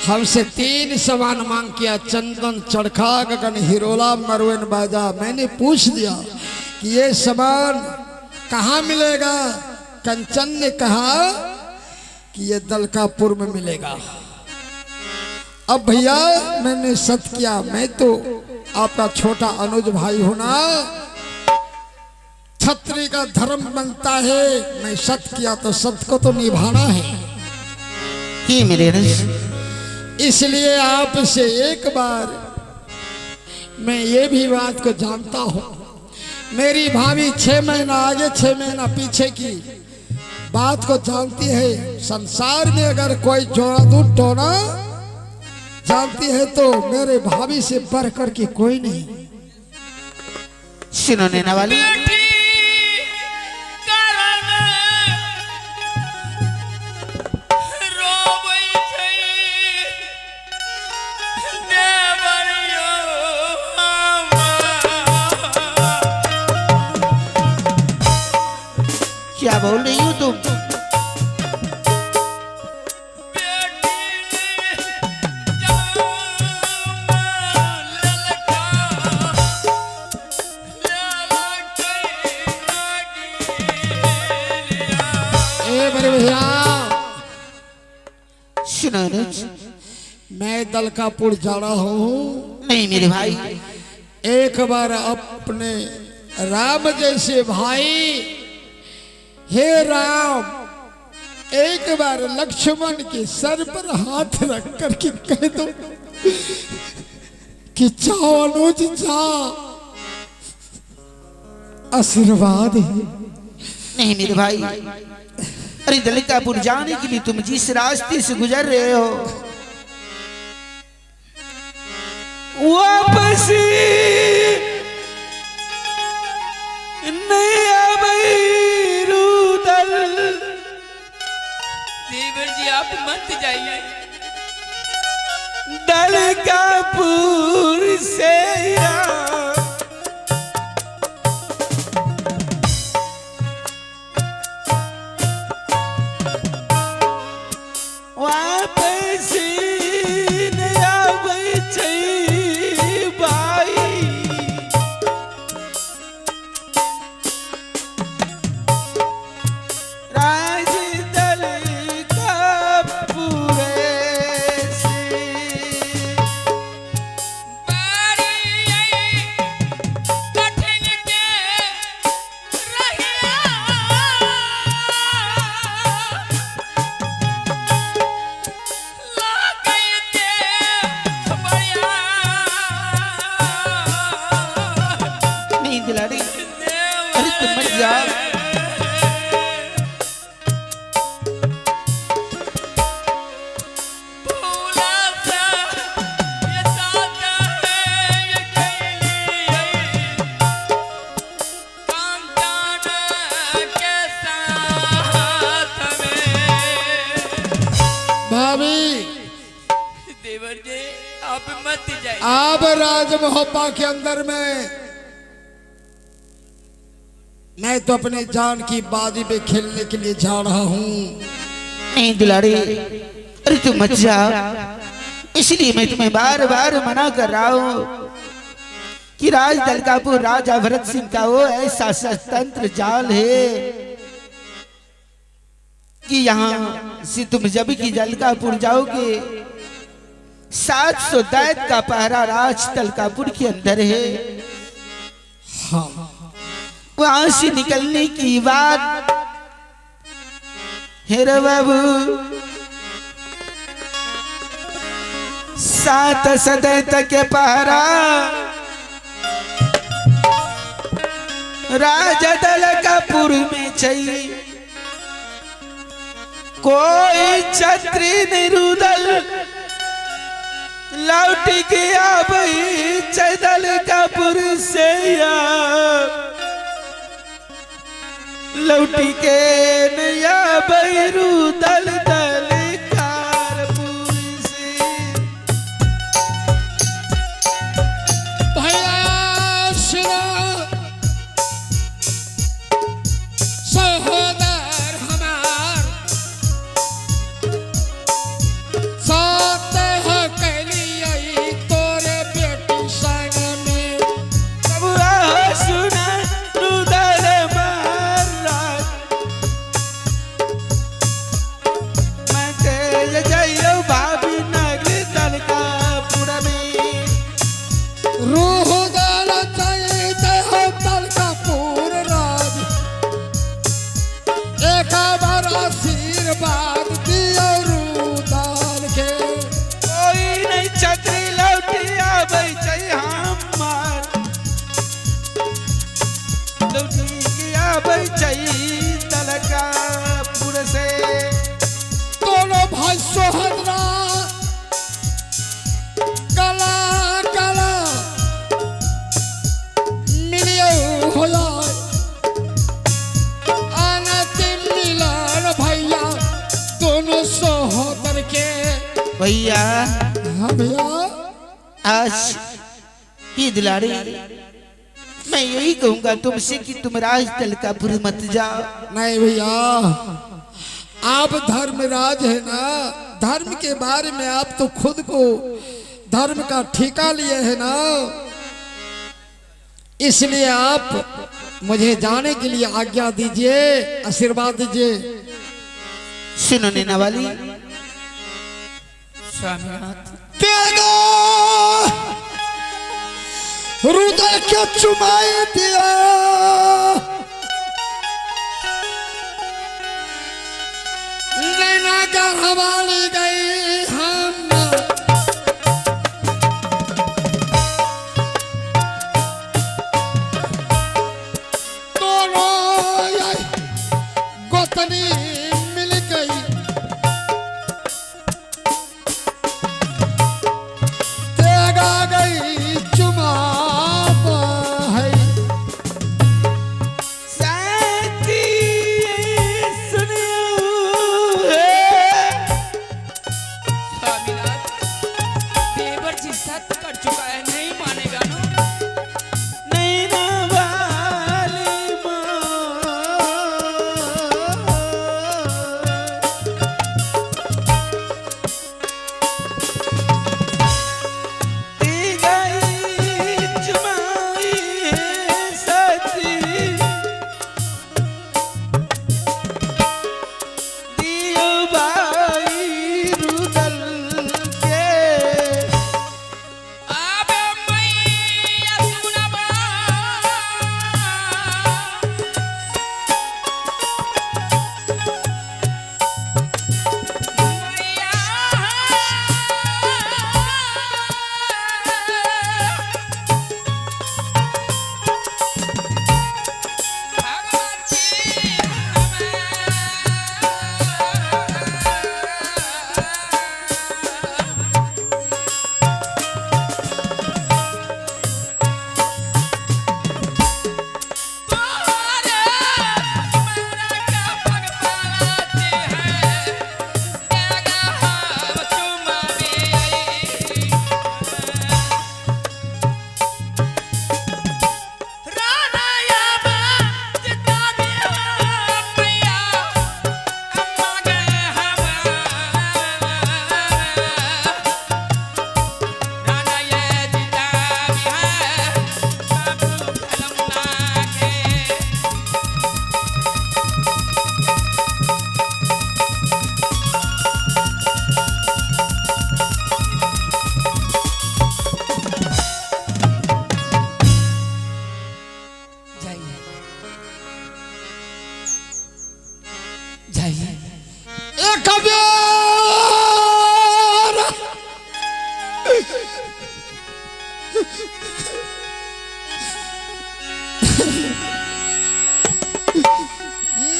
हमसे 3 सामान मांग किया, चंदन, चरखा, गगन, हिरोला, मरवन बाजा। मैंने पूछ दिया कि ये सामान कहाँ मिलेगा। कंचन ने कहा कि ये दलकापुर में मिलेगा। अब भैया मैंने सत किया, मैं तो आपका छोटा अनुज भाई हूं ना, छत्री का धर्म बनता है। मैं सत किया तो सत्य को तो निभाना है कि मेरे रस। इसलिए आपसे एक बार मैं ये भी बात को जानता हूं, मेरी भाभी 6 महीना आगे 6 महीना पीछे की बात को जानती है। संसार में अगर कोई जोड़ा दूध टोना जानती है तो मेरे भाभी से बढ़ कर के कोई नहीं। सुनो नैना वाली, क्या बोल रही हो तुम? भैया सुनो रस, मैं दलकापुर जा रहा हूँ। नहीं मेरे भाई, एक बार अपने राम जैसे भाई, हे राम, एक बार लक्ष्मण के सर पर हाथ रख कर के कह दो कि जाओ अनुज जा, आशीर्वाद है। नहीं मेरे भाई, अरे दलकापुर जाने के लिए तुम जिस रास्ते से गुजर रहे हो वापस नहीं आवे रुदल। देवर जी आप मत जाइए, दलकापुर से आप राजमहोपा के अंदर में, मैं तो अपने जान की बाजी पे खेलने के लिए जा रहा हूँ। नहीं दुलारी, अरे तुम मत जाओ, इसलिए मैं तुम्हें बार बार मना कर रहा हूँ कि राज दलकापुर राजा भरत सिंह का वो ऐसा स्वतंत्र जाल है कि यहाँ से तुम जब की दलकापुर जाओगे 700 दैत का पहरा राज दलकापुर के अंदर है। हाँ, वहां से निकलने की बात हेरे बाबू 700 दैत के पहरा राजा दलकापुर में चाहिए। कोई छत्री निरुदल लौट के आबई दलकापुर से लौट के नया बैरू दल दलकारपुर से। भैया सहोदर हमार साथ हाँ भैया। आज ये दुलारी मैं यही कहूंगा तुमसे कि तुम राज तलकापुर मत जाओ। नहीं भैया, आप धर्मराज है ना, धर्म के बारे में आप तो खुद को धर्म का ठेका लिए है ना, इसलिए आप मुझे जाने के लिए आज्ञा दीजिए, आशीर्वाद दीजिए। सुनो नैना वाली, स्वामीनाथ रुदल के चुमाए दिया, नैना का हवाले गई हम, दोनों गोतनी मिल गई, तेगा गई चुमा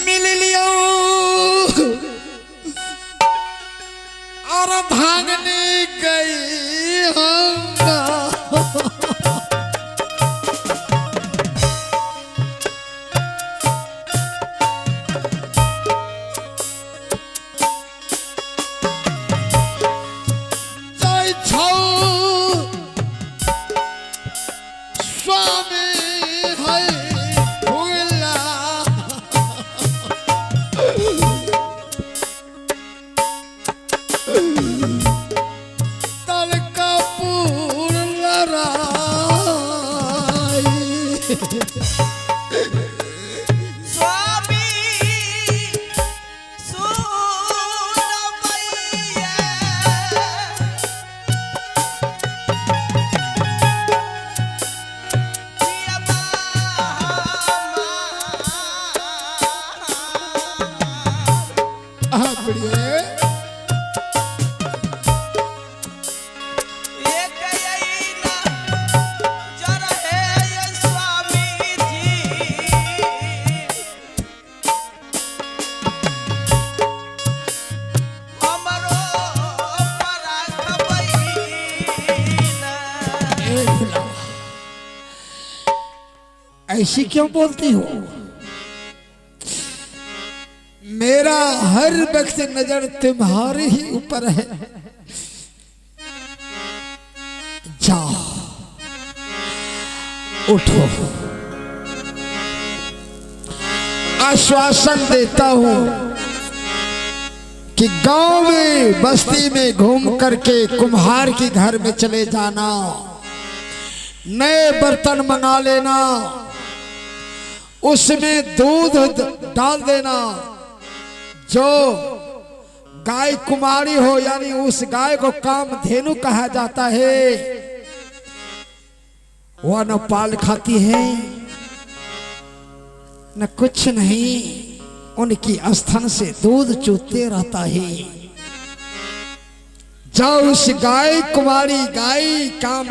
मिल लियो और भागने गई हम। ऐसी क्यों बोलती हो? मेरा हर वक्त नजर तुम्हारे ही ऊपर है। जाओ उठो, आश्वासन देता हूं कि गांव में बस्ती में घूम करके कुम्हार के घर में चले जाना, नए बर्तन मंगा लेना, उसमें दूध डाल देना। जो गाय कुमारी हो यानी उस गाय को कामधेनु कहा जाता है, वह न पाल खाती है न कुछ नहीं, उनकी स्तन से दूध चूते रहता है। जाओ उस गाय कुमारी गाय काम